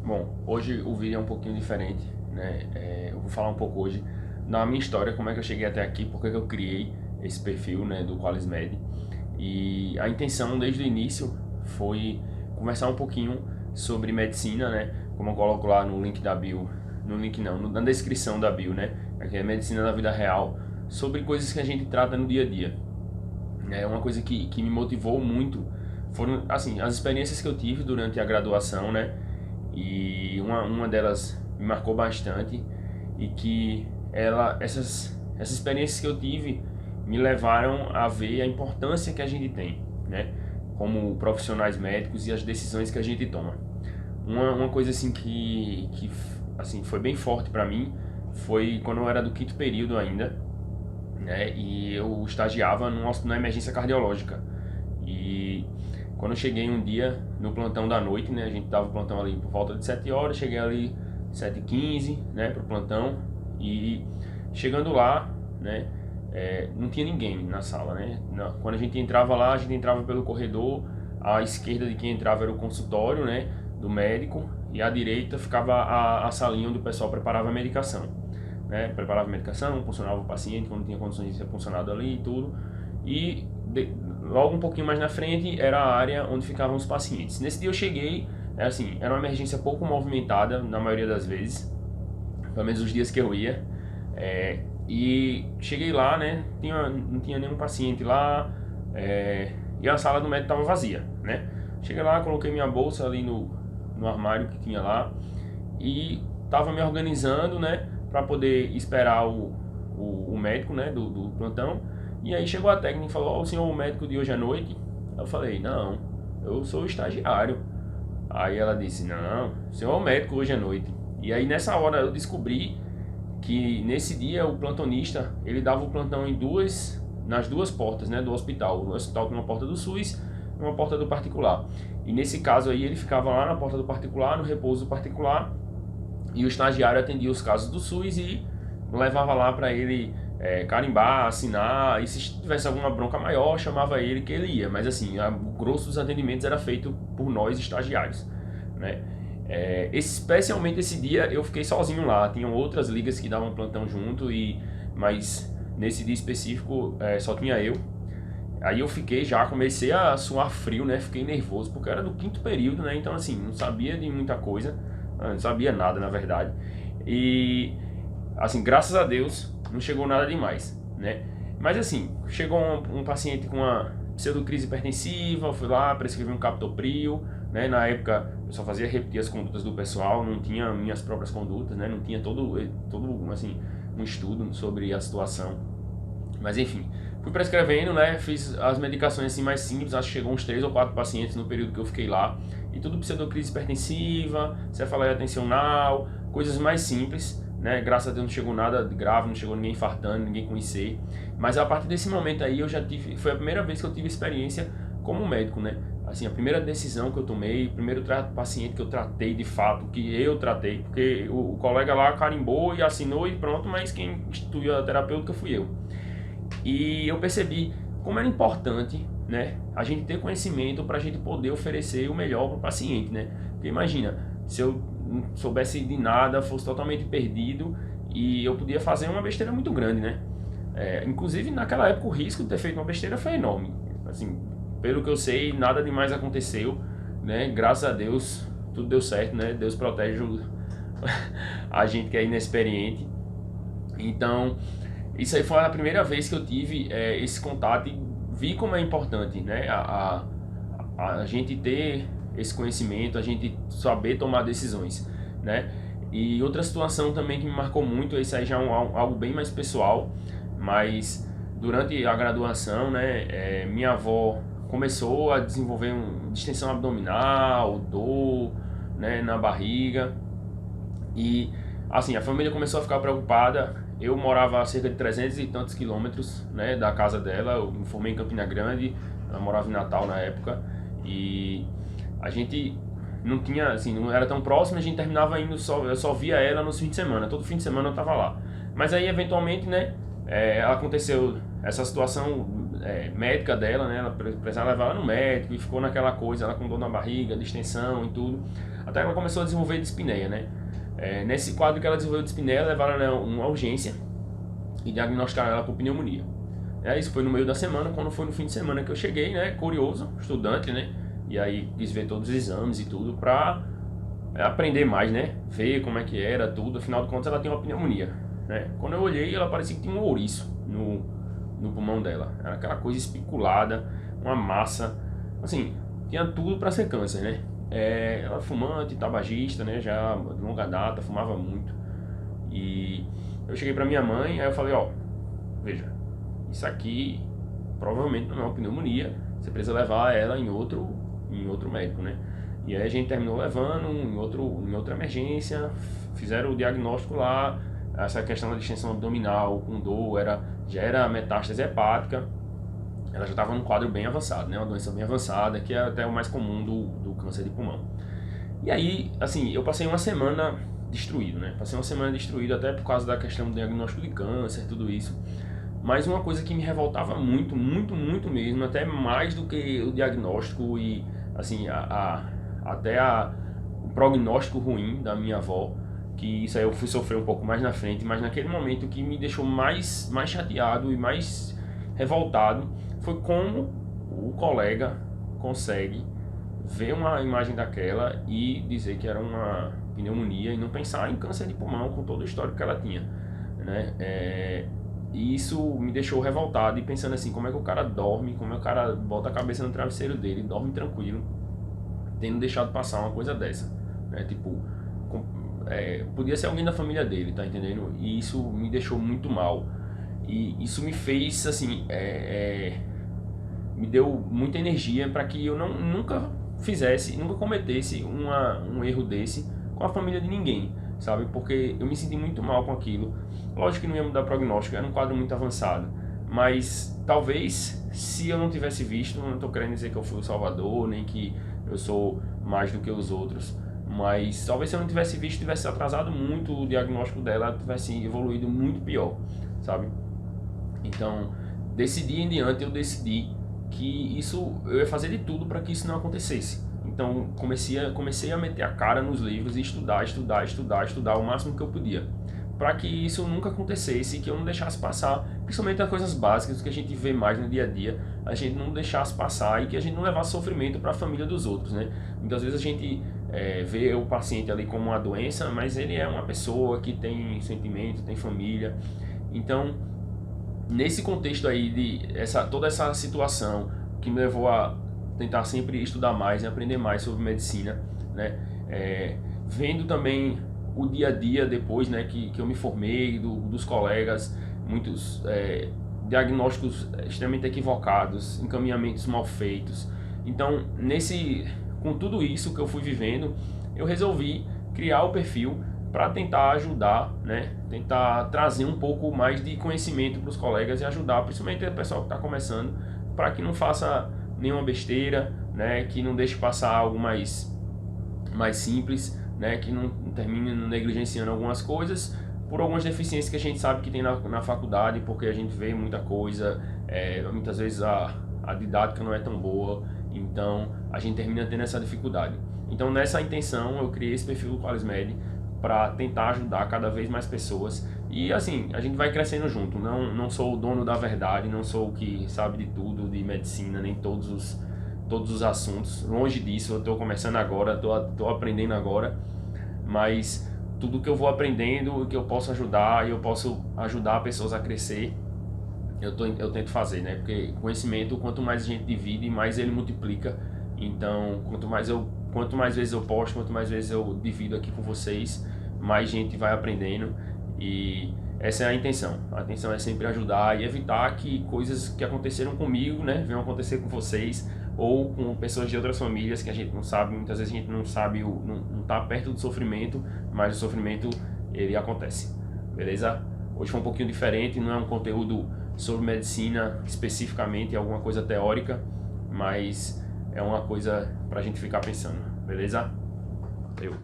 Bom, hoje o vídeo é um pouquinho diferente, né? Eu vou falar um pouco hoje da minha história, como é que eu cheguei até aqui, por que eu criei esse perfil, né, do QualisMed. E a intenção desde o início foi conversar um pouquinho sobre medicina, né? Como eu coloco lá no link da bio, no link não, na descrição da bio, né? Aqui é medicina da vida real, sobre coisas que a gente trata no dia a dia. É uma coisa que me motivou muito foram assim as experiências que eu tive durante a graduação, né? E uma delas me marcou bastante e que essas experiências que eu tive me levaram a ver a importância que a gente tem, né? Como profissionais médicos e as decisões que a gente toma. Uma coisa assim que assim foi bem forte para mim foi quando eu era do quinto período ainda, né? E eu estagiava na emergência cardiológica. E quando eu cheguei um dia no plantão da noite, né? A gente tava plantão ali por volta de 7 horas, cheguei ali 7h15, né, pro plantão. E chegando lá, né, não tinha ninguém na sala, né? Quando a gente entrava lá, a gente entrava pelo corredor, à esquerda de quem entrava era o consultório, né, do médico, e à direita ficava a salinha onde o pessoal preparava a medicação, né? Preparava a medicação, funcionava o paciente quando tinha condições de ser funcionado ali e tudo. E logo um pouquinho mais na frente era a área onde ficavam os pacientes. Nesse dia eu cheguei, assim, era uma emergência pouco movimentada na maioria das vezes, pelo menos os dias que eu ia. E cheguei lá, né? Não tinha nenhum paciente lá, e a sala do médico estava vazia, né? Cheguei lá, coloquei minha bolsa ali no armário que tinha lá e tava me organizando, né? Para poder esperar o médico, né? Do plantão. E aí chegou a técnica e falou: "Ó, o senhor é o médico de hoje à noite?" Eu falei: "Não, eu sou o estagiário." Aí ela disse: "Não, o senhor é o médico hoje à noite." E aí nessa hora eu descobri que nesse dia o plantonista, ele dava o plantão nas duas portas, né, do hospital. O hospital tem uma porta do SUS e uma porta do particular. E nesse caso aí ele ficava lá na porta do particular, no repouso do particular, e o estagiário atendia os casos do SUS e levava lá para ele carimbar, assinar, e se tivesse alguma bronca maior, chamava ele que ele ia. Mas assim, o grosso dos atendimentos era feito por nós estagiários, né? Especialmente esse dia eu fiquei sozinho lá, tinham outras ligas que davam plantão junto, mas nesse dia específico só tinha eu. Aí eu comecei a suar frio, né? Fiquei nervoso, porque eu era do quinto período, né? Então assim, não sabia de muita coisa, não sabia nada na verdade. E assim, graças a Deus, não chegou nada demais, né? Mas assim, chegou um paciente com uma pseudocrise hipertensiva, eu fui lá, prescrevi um captopril, né? Na época eu só fazia repetir as condutas do pessoal, não tinha minhas próprias condutas, né? Não tinha todo assim, um estudo sobre a situação. Mas enfim, fui prescrevendo, né? Fiz as medicações assim mais simples, acho que chegou uns 3 ou 4 pacientes no período que eu fiquei lá. E tudo pseudocrise hipertensiva, cefaleia tensional, coisas mais simples, né? Graças a Deus não chegou nada grave, não chegou ninguém infartando, ninguém com IC. Mas a partir desse momento aí foi a primeira vez que eu tive experiência como médico, né? Assim, a primeira decisão que eu tomei, o primeiro paciente que eu tratei de fato, que eu tratei, porque o colega lá carimbou e assinou e pronto, mas quem instituiu a terapêutica fui eu. E eu percebi como era importante, né, a gente ter conhecimento para a gente poder oferecer o melhor para o paciente, né? Porque imagina, se eu não soubesse de nada, fosse totalmente perdido e eu podia fazer uma besteira muito grande, né? Inclusive naquela época o risco de ter feito uma besteira foi enorme. Assim, pelo que eu sei, nada demais aconteceu, né? Graças a Deus, tudo deu certo, né? Deus protege a gente que é inexperiente. Então, isso aí foi a primeira vez que eu tive esse contato e vi como é importante, né? A gente ter esse conhecimento, a gente saber tomar decisões, né? E outra situação também que me marcou muito, isso aí já é algo bem mais pessoal, mas durante a graduação, né, minha avó começou a desenvolver uma distensão abdominal, dor, né, na barriga. E assim, a família começou a ficar preocupada. Eu morava a cerca de 300 e tantos quilômetros, né, da casa dela. Eu me formei em Campina Grande, ela morava em Natal na época. E a gente não tinha, assim, não era tão próximo, a gente terminava indo eu só via ela nos fins de semana. Todo fim de semana eu tava lá. Mas aí, eventualmente, né, aconteceu essa situação médica dela, né? Ela precisava levar ela no médico e ficou naquela coisa, ela com dor na barriga, distensão e tudo. Até ela começou a desenvolver dispneia, né? Nesse quadro que ela desenvolveu dispneia, levaram ela numa urgência e diagnosticaram ela com pneumonia. Isso foi no meio da semana, quando foi no fim de semana que eu cheguei, né? Curioso, estudante, né? E aí quis ver todos os exames e tudo pra aprender mais, né? Ver como é que era, tudo. Afinal de contas, ela tem uma pneumonia, né? Quando eu olhei, ela parecia que tinha um ouriço no pulmão dela. Era aquela coisa especulada, uma massa. Assim, tinha tudo pra ser câncer, né? Ela é fumante, tabagista, né? Já de longa data, fumava muito. E eu cheguei pra minha mãe, aí eu falei, ó, veja, isso aqui provavelmente não é uma pneumonia, você precisa levar ela em outro médico, né? E aí a gente terminou levando em outra emergência, fizeram o diagnóstico lá, essa questão da distensão abdominal com dor, já era metástase hepática, ela já estava num quadro bem avançado, né? Uma doença bem avançada, que é até o mais comum do câncer de pulmão. E aí, assim, eu passei uma semana destruído, né? Passei uma semana destruído até por causa da questão do diagnóstico de câncer, tudo isso. Mas uma coisa que me revoltava muito, muito, muito mesmo, até mais do que o diagnóstico e, assim, até o prognóstico ruim da minha avó, que isso aí eu fui sofrer um pouco mais na frente, mas naquele momento o que me deixou mais chateado e mais revoltado foi como o colega consegue ver uma imagem daquela e dizer que era uma pneumonia e não pensar em câncer de pulmão com todo o histórico que ela tinha, né? E isso me deixou revoltado e pensando assim, como é que o cara dorme, como é que o cara bota a cabeça no travesseiro dele, dorme tranquilo, tendo deixado passar uma coisa dessa, né? Tipo, podia ser alguém da família dele, tá entendendo? E isso me deixou muito mal. E isso me fez, assim, me deu muita energia para que eu nunca cometesse um erro desse com a família de ninguém, sabe? Porque eu me senti muito mal com aquilo. Lógico que não ia mudar prognóstico, era um quadro muito avançado. Mas talvez, se eu não tivesse visto, não estou querendo dizer que eu fui o salvador, nem que eu sou mais do que os outros. Mas talvez se eu não tivesse visto, tivesse atrasado muito o diagnóstico dela, tivesse evoluído muito pior, sabe? Então, desse dia em diante, eu decidi que eu ia fazer de tudo para que isso não acontecesse. Então, comecei a meter a cara nos livros e estudar o máximo que eu podia, para que isso nunca acontecesse e que eu não deixasse passar, principalmente as coisas básicas que a gente vê mais no dia a dia, a gente não deixasse passar e que a gente não levasse sofrimento para a família dos outros, né? Muitas vezes a gente vê o paciente ali como uma doença, mas ele é uma pessoa que tem sentimento, tem família. Então, nesse contexto aí toda essa situação que me levou a tentar sempre estudar mais e aprender mais sobre medicina, né? Vendo também o dia a dia depois, né, que eu me formei, dos colegas, muitos diagnósticos extremamente equivocados, encaminhamentos mal feitos. Então, com tudo isso que eu fui vivendo, eu resolvi criar o perfil para tentar ajudar, né, tentar trazer um pouco mais de conhecimento para os colegas e ajudar, principalmente o pessoal que está começando, para que não faça nenhuma besteira, né, que não deixe passar algo mais simples, né, que não termine negligenciando algumas coisas por algumas deficiências que a gente sabe que tem na faculdade, porque a gente vê muita coisa, muitas vezes a didática não é tão boa, então a gente termina tendo essa dificuldade. Então, nessa intenção, eu criei esse perfil do QualisMed para tentar ajudar cada vez mais pessoas e assim, a gente vai crescendo junto. Não sou o dono da verdade, não sou o que sabe de tudo de medicina, nem todos os assuntos, longe disso. Eu estou começando agora, estou aprendendo agora, mas tudo que eu vou aprendendo, que eu posso ajudar e eu posso ajudar pessoas a crescer, eu tento fazer, né? Porque conhecimento, quanto mais a gente divide, mais ele multiplica. Então, quanto mais vezes eu posto, quanto mais vezes eu divido aqui com vocês, mais gente vai aprendendo. E essa é a intenção. A intenção é sempre ajudar e evitar que coisas que aconteceram comigo, né, venham acontecer com vocês ou com pessoas de outras famílias que a gente não sabe. Muitas vezes a gente não sabe, não tá perto do sofrimento, mas o sofrimento ele acontece. Beleza? Hoje foi um pouquinho diferente, não é um conteúdo sobre medicina especificamente, é alguma coisa teórica, mas é uma coisa pra gente ficar pensando. Beleza? Eu